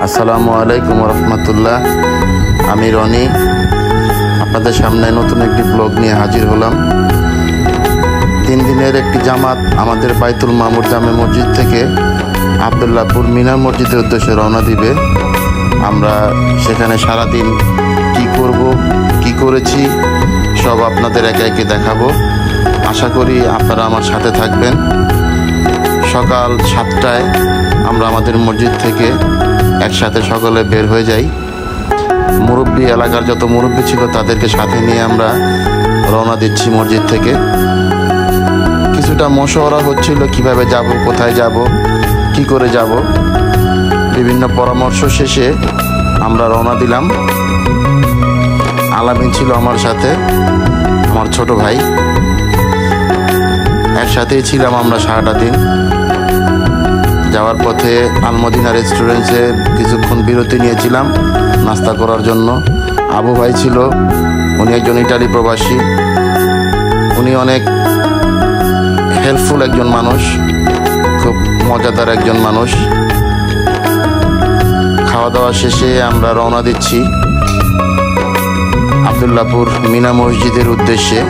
আসসালামু আলাইকুম রহমতুল্লাহ। আমি রনি আপনাদের সামনে নতুন একটি ব্লগ নিয়ে হাজির হলাম। 3 দিনের একটি জামাত আমাদের বাইতুল মামুর জামে মসজিদ থেকে আবদুল্লাহপুর মিনা মসজিদের উদ্দেশ্যে রওনা দিবে। আমরা সেখানে সারাদিন কি করব, কি করেছি সব আপনাদের একে একে দেখাবো। আশা করি আপনারা আমার সাথে থাকবেন। সকাল 7টায় আমরা আমাদের মসজিদ থেকে একসাথে সকলে বের হয়ে যাই। মুরব্বী, এলাকার যত মুরব্বী ছিল তাদেরকে সাথে নিয়ে আমরা রওনা দিচ্ছি মসজিদ থেকে। কিছুটা মশওয়ারা হচ্ছিল কিভাবে যাব, কোথায় যাব, কি করে যাব। বিভিন্ন পরামর্শ শেষে আমরা রওনা দিলাম। আলামিন ছিল আমার সাথে, আমার ছোট ভাই। একসাথেই ছিলাম আমরা সারাটা দিন। যাওয়ার পথে আলমদিনা রেস্টুরেন্টে কিছুক্ষণ বিরতি নিয়েছিলাম নাস্তা করার জন্য। আবু ভাই ছিল, উনি একজন ইটালি প্রবাসী। উনি অনেক হেল্পফুল একজন মানুষ, খুব মজাদার একজন মানুষ। খাওয়া দাওয়া শেষে আমরা রওনা দিচ্ছি আবদুল্লাহপুর মিনা মসজিদের উদ্দেশ্যে।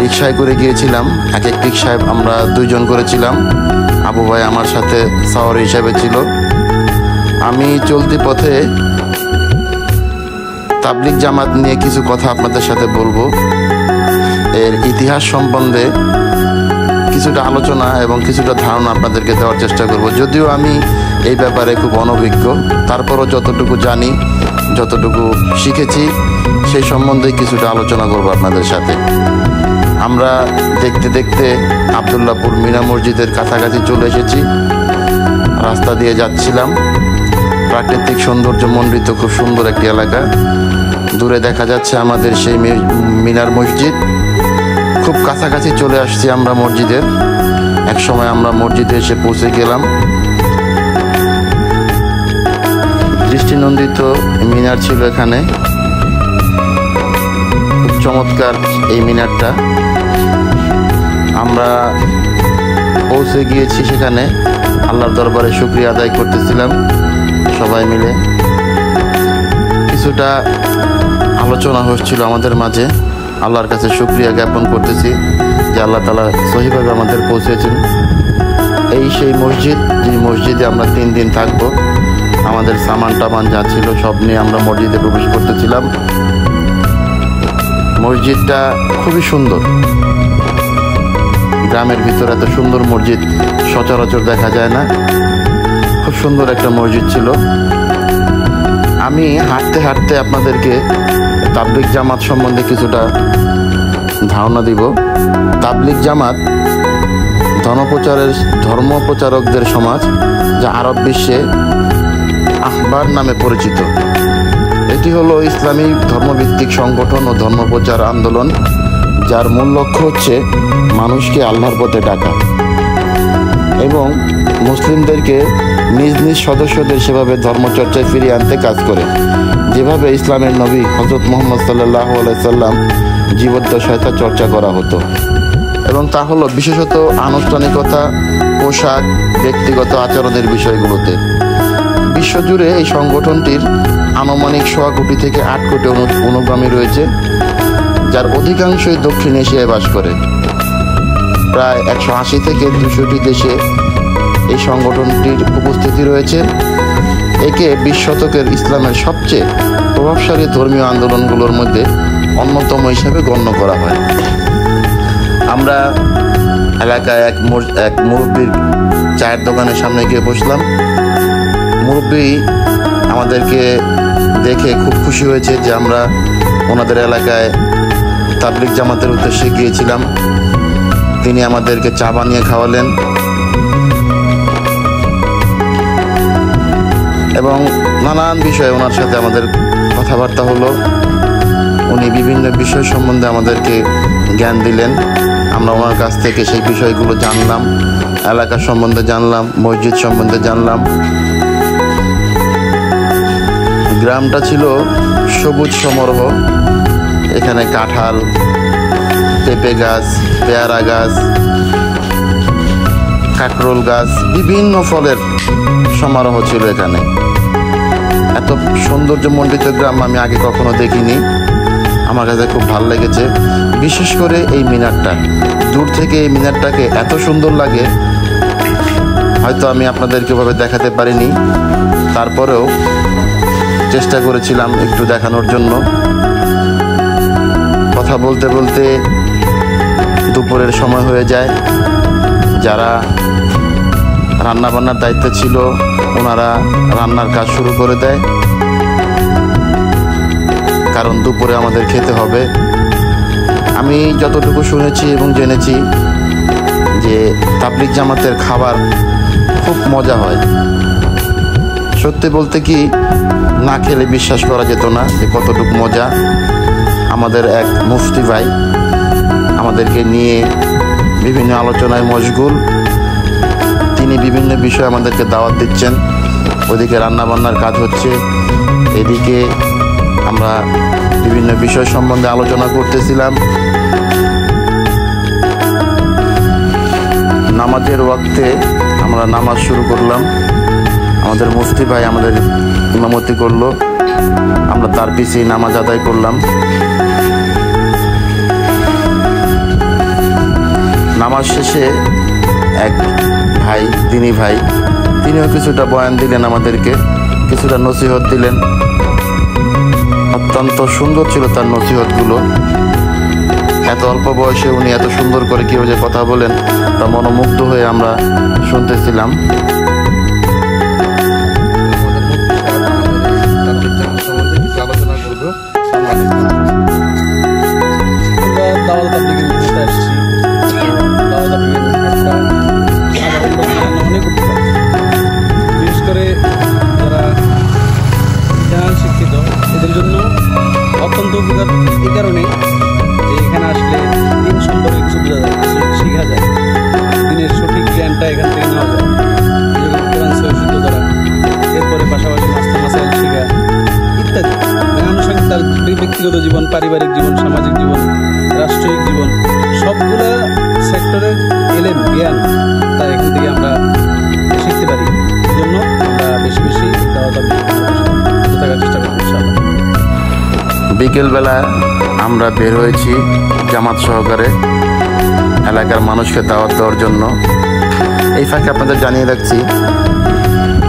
রিক্সায় করে গিয়েছিলাম, এক রিক্সায় আমরা 2 জন করেছিলাম। আবু ভাই আমার সাথে সাওয়ার হিসাবে ছিল। আমি চলতি পথে তাবলিগ জামাত নিয়ে কিছু কথা আপনাদের সাথে বলবো। এর ইতিহাস সম্বন্ধে কিছুটা আলোচনা এবং কিছুটা ধারণা আপনাদেরকে দেওয়ার চেষ্টা করব। যদিও আমি এই ব্যাপারে খুব অনভিজ্ঞ, তারপরও যতটুকু জানি, যতটুকু শিখেছি সেই সম্বন্ধে কিছুটা আলোচনা করব আপনাদের সাথে। আমরা দেখতে দেখতে আবদুল্লাহপুর মিনা মসজিদের কাছাকাছি চলে এসেছি। রাস্তা দিয়ে যাচ্ছিলাম। প্রাকৃতিক সৌন্দর্য মণ্ডিত খুব সুন্দর একটি এলাকা। দূরে দেখা যাচ্ছে আমাদের সেই মিনার মসজিদ। খুব কাছাকাছি চলে আসছি আমরা মসজিদের। এক সময় আমরা মসজিদে এসে পৌঁছে গেলাম। দৃষ্টিনন্দিত মিনার ছিল এখানে। খুব চমৎকার এই মিনারটা। আমরা পৌঁছে গিয়েছি সেখানে। আল্লাহর দরবারে শুকরিয়া আদায় করতেছিলাম সবাই মিলে। কিছুটা আলোচনা হচ্ছিল আমাদের মাঝে। আল্লাহর কাছে শুকরিয়া জ্ঞাপন করতেছি যে আল্লাহ তাআলা সহিভাবে আমাদের পৌঁছেছেন। এই সেই মসজিদ, যে মসজিদে আমরা 3 দিন থাকবো। আমাদের সামান টামান যা ছিল সব নিয়ে আমরা মসজিদে প্রবেশ করতেছিলাম। মসজিদটা খুবই সুন্দর। গ্রামের ভিতরে এত সুন্দর মসজিদ সচরাচর দেখা যায় না। খুব সুন্দর একটা মসজিদ ছিল। আমি হাঁটতে হাঁটতে আপনাদেরকে তাবলিগ জামাত সম্বন্ধে কিছুটা ধারণা দিব। তাবলিগ জামাত ধর্মপ্রচারকদের সমাজ, যা আরব বিশ্বে আহবার নামে পরিচিত। এটি হলো ইসলামী ধর্মভিত্তিক সংগঠন ও ধর্মপ্রচার আন্দোলন, যার মূল লক্ষ্য হচ্ছে মানুষকে আল্লাহর পথে ডাকা এবং মুসলিমদেরকে নিজ নিজ সদস্যদের সেভাবে ধর্মচর্চায় ফিরিয়ে আনতে কাজ করে, যেভাবে ইসলামের নবী হযরত মুহাম্মদ সাল্লাল্লাহু আলাইহি সাল্লাম জীবদ্দশায় তা চর্চা করা হতো। এবং তা হলো বিশেষত আনুষ্ঠানিকতা, পোশাক, ব্যক্তিগত আচরণের বিষয়গুলোতে। বিশ্বজুড়ে এই সংগঠনটির আনুমানিক 1.25 কোটি থেকে 8 কোটি অনুগামী রয়েছে, যার অধিকাংশই দক্ষিণ এশিয়ায় বাস করে। প্রায় 180 থেকে 200টি দেশে এই সংগঠনটির উপস্থিতি রয়েছে। একে 20 শতকের ইসলামের সবচেয়ে প্রভাবশালী ধর্মীয় আন্দোলনগুলোর মধ্যে অন্যতম হিসাবে গণ্য করা হয়। আমরা এলাকায় এক মুরব্বীর চায়ের দোকানের সামনে গিয়ে বসলাম। মুরব্বী আমাদেরকে দেখে খুব খুশি হয়েছে যে আমরা ওনাদের এলাকায় তাবলিগ জামাতের উদ্দেশ্যে গিয়েছিলাম। তিনি আমাদেরকে চা বানিয়ে খাওয়ালেন এবং নানান বিষয়ে ওনার সাথে আমাদের কথাবার্তা হলো। উনি বিভিন্ন বিষয় সম্বন্ধে আমাদেরকে জ্ঞান দিলেন। আমরা ওনার কাছ থেকে সেই বিষয়গুলো জানলাম, এলাকা সম্বন্ধে জানলাম, মসজিদ সম্বন্ধে জানলাম। গ্রামটা ছিল সবুজ সমারোহ। এখানে কাঁঠাল, পেঁপে গাছ, পেয়ারা গাছ, কাঁকরোল গাছ, বিভিন্ন ফলের সমারোহ ছিল এখানে। এত সৌন্দর্যমণ্ডিত গ্রাম আমি আগে কখনো দেখিনি। আমার কাছে খুব ভালো লেগেছে, বিশেষ করে এই মিনারটা। দূর থেকে এই মিনারটাকে এত সুন্দর লাগে, হয়তো আমি আপনাদেরকে ভাবে দেখাতে পারিনি, তারপরেও চেষ্টা করেছিলাম একটু দেখানোর জন্য। কথা বলতে বলতে দুপুরের সময় হয়ে যায়। যারা রান্নাবান্নার দায়িত্ব ছিল ওনারা রান্নার কাজ শুরু করে দেয়, কারণ দুপুরে আমাদের খেতে হবে। আমি যতটুকু শুনেছি এবং জেনেছি যে তাবলিগ জামাতের খাবার খুব মজা হয়। সত্যি বলতে কি, না খেলে বিশ্বাস করা যেত না যে কতটুকু মজা। আমাদের এক মুফতি ভাই আমাদেরকে নিয়ে বিভিন্ন আলোচনায় মশগুল। তিনি বিভিন্ন বিষয়ে আমাদেরকে দাওয়াত দিচ্ছেন। ওদিকে রান্নাবান্নার কাজ হচ্ছে, এদিকে আমরা বিভিন্ন বিষয় সম্বন্ধে আলোচনা করতেছিলাম। নামাজের ওয়াক্তে আমরা নামাজ শুরু করলাম। আমাদের মুফতি ভাই আমাদের ইমামতি করলো, আমরা তার পিছেই নামাজ আদায় করলাম। নামাজ শেষে এক ভাই, দিনী ভাই, তিনিও কিছুটা বয়ান দিলেন, আমাদেরকে কিছুটা নসিহত দিলেন। অত্যন্ত সুন্দর ছিল তার নসিহতগুলো। এত অল্প বয়সে উনি এত সুন্দর করে কীভাবে কথা বলেন তা মনোমুগ্ধ হয়ে আমরা শুনতেছিলাম। বিশেষ করে যারা জ্ঞান শিক্ষিত এদের জন্য অত্যন্ত উপকার এই কারণে যে এখানে আসলে দিন সম্পর্কে কিছু বোঝা যায়, কিছু শেখা যায়, দিনের সঠিক জ্ঞানটা এখান থেকে নেওয়া যায়। যেগুলো কোরআন সহিহ শুদ্ধ করা, এরপরে পাশাপাশি মাস্টার মাসাইল শেখা ইত্যাদি। আনুষঙ্গিক তার ব্যক্তিগত জীবন, পারিবারিক জীবন, সামাজিক জীবন, রাষ্ট্রিক জীবন, সবগুলা সেক্টরের এলেম জ্ঞান তা এখান থেকে আমরা শিখতে পারি। এই জন্য আমরা বেশি বেশি থাকার চেষ্টা করবো ইনশাআল্লাহ। বিকেলবেলা আমরা বের হয়েছি জামাত সহকারে এলাকার মানুষকে দাওয়াত দেওয়ার জন্য। এই ফাঁকে আপনাদের জানিয়ে রাখছি,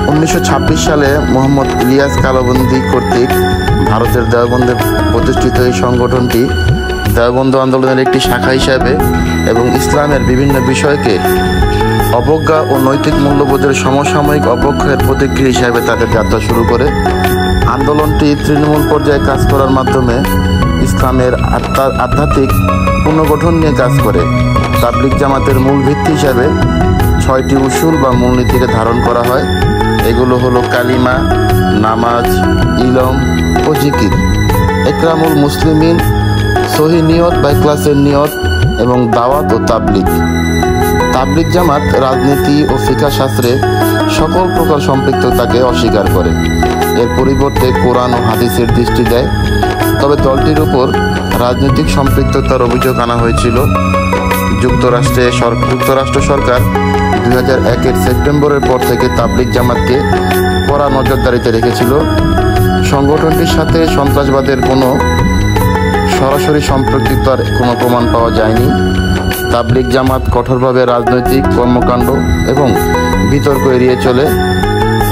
1926 সালে মোহাম্মদ ইলিয়াস কালবন্দি কর্তৃক ভারতের দেওবন্দে প্রতিষ্ঠিত এই সংগঠনটি দেওবন্দ আন্দোলনের একটি শাখা হিসাবে এবং ইসলামের বিভিন্ন বিষয়কে অবজ্ঞা ও নৈতিক মূল্যবোধের সমসাময়িক অবক্ষয়ের প্রতিক্রিয়া হিসাবে তাদের যাত্রা শুরু করে। আন্দোলনটি তৃণমূল পর্যায়ে কাজ করার মাধ্যমে ইসলামের আধ্যাত্মিক পুনর্গঠন নিয়ে কাজ করে। তাবলিগ জামাতের মূল ভিত্তি হিসাবে 6টি উসুল বা মূলনীতিকে ধারণ করা হয়। এগুলো হলো কালিমা, নামাজ, ইলম ও জিকির, ইকরামুল মুসলিমিন, সহি নিয়ত বা ইখলাসের নিয়ত এবং দাওয়াত ও তাবলিগ। তাবলিগ জামাত রাজনীতি ও ফিকহ শাস্ত্রে সকল প্রকার সম্পৃক্ততাকে অস্বীকার করে, এর পরিবর্তে কোরআন ও হাদিসের দৃষ্টি দেয়। তবে দলটির উপর রাজনৈতিক সম্পৃক্ততার অভিযোগ আনা হয়েছিল। যুক্তরাষ্ট্র সরকার 2001-এর সেপ্টেম্বরের পর থেকে তাবলিগ জামাতকে কড়া নজরদারিতে রেখেছিল। সংগঠনটির সাথে সন্ত্রাসবাদের কোনো সরাসরি সম্পৃক্ততার কোনো প্রমাণ পাওয়া যায়নি। তাবলিগ জামাত কঠোরভাবে রাজনৈতিক কর্মকাণ্ড এবং বিতর্ক এড়িয়ে চলে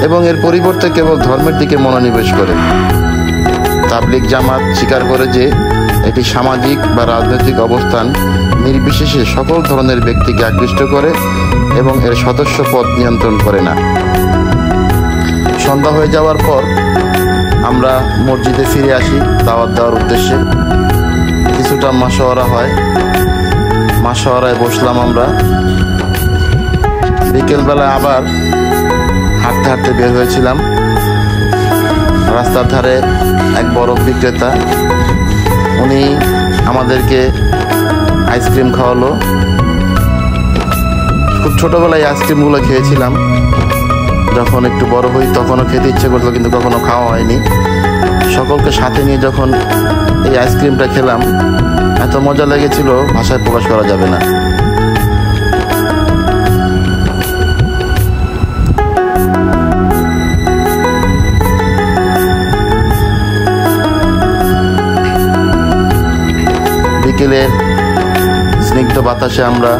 এবং এর পরিবর্তে কেবল ধর্মের দিকে মনোনিবেশ করে। তাবলিগ জামাত স্বীকার করে যে এটি সামাজিক বা রাজনৈতিক অবস্থান নির্বিশেষে সকল ধরনের ব্যক্তিকে আকৃষ্ট করে এবং এর সদস্য পদ নিয়ন্ত্রণ করে না। সন্ধ্যা হয়ে যাওয়ার পর আমরা মসজিদে ফিরে আসি দাওয়াত দেওয়ার উদ্দেশ্যে। কিছুটা মাশওয়ারা হয়, মাশওয়ারায় বসলাম আমরা। বিকেলবেলা আবার হাঁটতে হাঁটতে বের হয়েছিলাম। রাস্তার ধারে এক বরফ বিক্রেতা, উনি আমাদেরকে আইসক্রিম খাওয়ালো। খুব ছোটোবেলায় আইসক্রিমগুলো খেয়েছিলাম, যখন একটু বড় হই তখনও খেতে ইচ্ছে করতো, কিন্তু কখনো খাওয়া হয়নি। সকলকে সাথে নিয়ে যখন এই আইসক্রিমটা খেলাম, এত মজা লেগেছিল ভাষায় প্রকাশ করা যাবে না। বাতাসে আমরা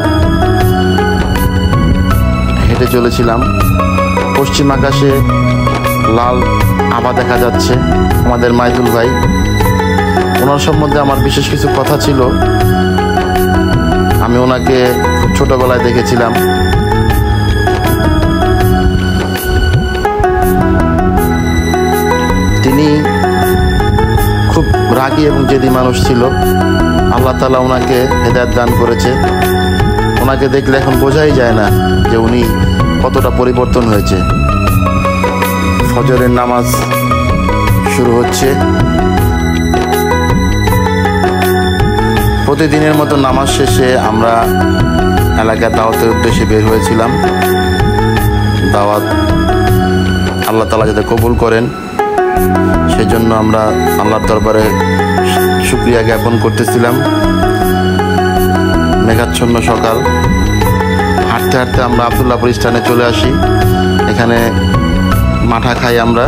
হেঁটে চলেছিলাম। পশ্চিম আকাশে লাল আভা দেখা যাচ্ছে। আমাদের মাইদুল ভাই, ওনার সম্বন্ধে আমার বিশেষ কিছু কথা ছিল। আমি ওনাকে খুব ছোটবেলায় দেখেছিলাম। তিনি খুব রাগী এবং জেদি মানুষ ছিল। আল্লাহ তাআলা ওনাকে হেদায়েত দান করেছে। ওনাকে দেখলে এখন বোঝাই যায় না যে উনি কতটা পরিবর্তন হয়েছে। ফজরের নামাজ শুরু হচ্ছে। প্রতিদিনের মতো নামাজ শেষে আমরা এলাকার দাওয়াতের উদ্দেশ্যে বের হয়েছিলাম। দাওয়াত আল্লাহ তাআলা যাতে কবুল করেন সেজন্য আমরা আল্লাহর দরবারে শুকরিয়া জ্ঞাপন করতেছিলাম। মেঘাচ্ছন্ন সকাল। হাঁটতে হাঁটতে আমরা আবদুল্লাহপুর স্থানে চলে আসি। এখানে মাঠা খাই আমরা।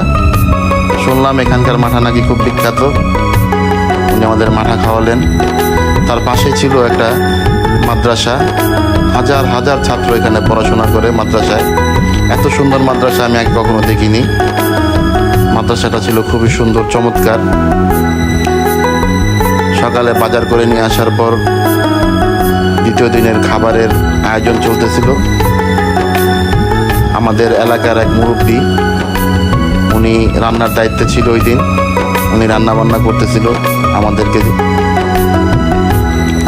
শুনলাম এখানকার মাঠা নাকি খুব বিখ্যাত। উনি আমাদের মাঠা খাওয়ালেন। তার পাশে ছিল একটা মাদ্রাসা। হাজার হাজার ছাত্র এখানে পড়াশোনা করে মাদ্রাসায়। এত সুন্দর মাদ্রাসা আমি আগে কখনো দেখিনি। মাদ্রাসাটা ছিল খুবই সুন্দর, চমৎকার। সকালে বাজার করে নিয়ে আসার পর দ্বিতীয় দিনের খাবারের আয়োজন চলতেছিল। আমাদের এলাকার এক মুরব্বী, উনি রান্নার দায়িত্বে ছিল ওই দিন। উনি রান্না বান্না করতেছিল আমাদেরকে।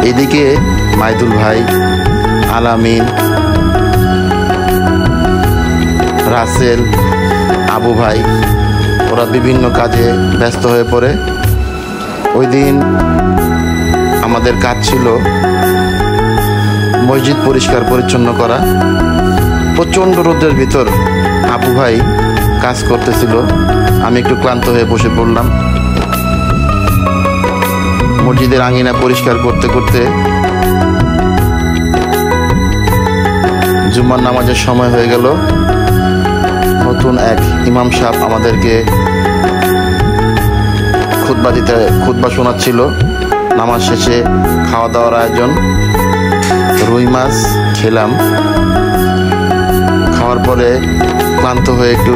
এদিকে মাইদুল ভাই, আলামিন, রাসেল, আবু ভাই ওরা বিভিন্ন কাজে ব্যস্ত হয়ে পড়ে। ওই দিন আমাদের কাজ ছিল মসজিদ পরিষ্কার পরিচ্ছন্ন করা। প্রচণ্ড রোদের ভিতর আবু ভাই কাজ করতেছিল। আমি একটু ক্লান্ত হয়ে বসে পড়লাম। মসজিদের আঙিনা পরিষ্কার করতে করতে জুমার নামাজের সময় হয়ে গেল। নতুন এক ইমাম সাহেব আমাদেরকে খুতবা শোনাচ্ছিল। নামাজ শেষে খাওয়া দাওয়ার আয়োজন। রুই মাছ খেলাম। খাওয়ার পরে ক্লান্ত হয়ে একটু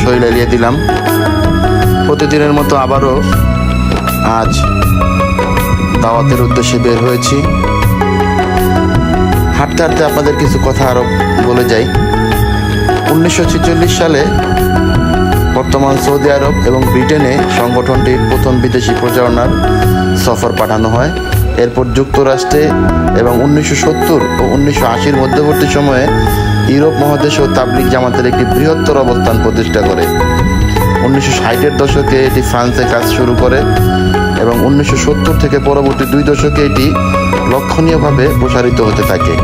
শরীর এলিয়ে দিলাম। প্রতিদিনের মতো আবারও আজ দাওয়াতের উদ্দেশ্যে বের হয়েছি। হাঁটতে হাঁটতে আপনাদের কিছু কথা আরো বলে যাই। 1946 সালে বর্তমান সৌদি আরব এবং ব্রিটেনে সংগঠনটির প্রথম বিদেশি প্রচারণার সফর পাঠানো হয়। এরপর যুক্তরাষ্ট্রে এবং 1970 ও 1980 মধ্যবর্তী সময়ে ইউরোপ মহাদেশেও তাবলিগ জামাতের একটি বৃহত্তর অবস্থান প্রতিষ্ঠা করে। 1960-এর দশকে এটি ফ্রান্সে কাজ শুরু করে এবং 1970 থেকে পরবর্তী 2 দশকে এটি লক্ষণীয়ভাবে প্রসারিত হতে থাকে।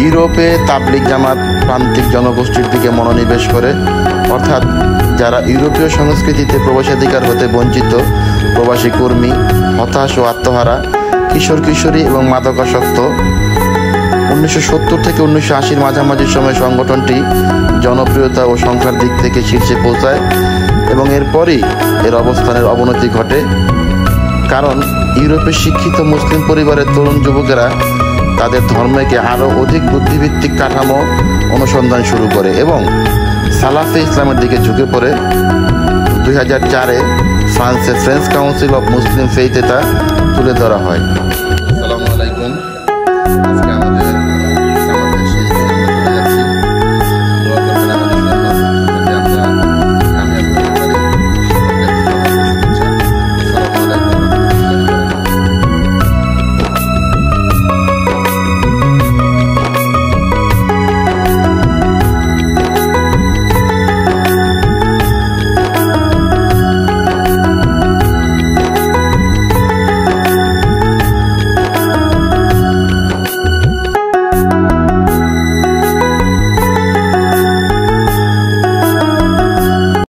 ইউরোপে তাবলিগ জামাত প্রান্তিক জনগোষ্ঠীর দিকে মনোনিবেশ করে, অর্থাৎ যারা ইউরোপীয় সংস্কৃতিতে প্রবেশাধিকার হতে বঞ্চিত, প্রবাসী কর্মী, হতাশ ও আত্মহারা, কিশোর কিশোরী এবং মাদকাসক্ত। 1970 থেকে 1980-র মাঝামাঝি সময় সংগঠনটি জনপ্রিয়তা ও সংখ্যার দিক থেকে শীর্ষে পৌঁছায় এবং এরপরই এর অবস্থানের অবনতি ঘটে। কারণ ইউরোপের শিক্ষিত মুসলিম পরিবারের তরুণ যুবকেরা তাদের ধর্মকে আরও অধিক বুদ্ধিভিত্তিক কাঠামো অনুসন্ধান শুরু করে এবং সালাফে ইসলামের দিকে ঝুঁকে পড়ে। 2004-এ ফ্রান্সে ফ্রেঞ্চ কাউন্সিল অফ মুসলিম ফেইথে তা তুলে ধরা হয়।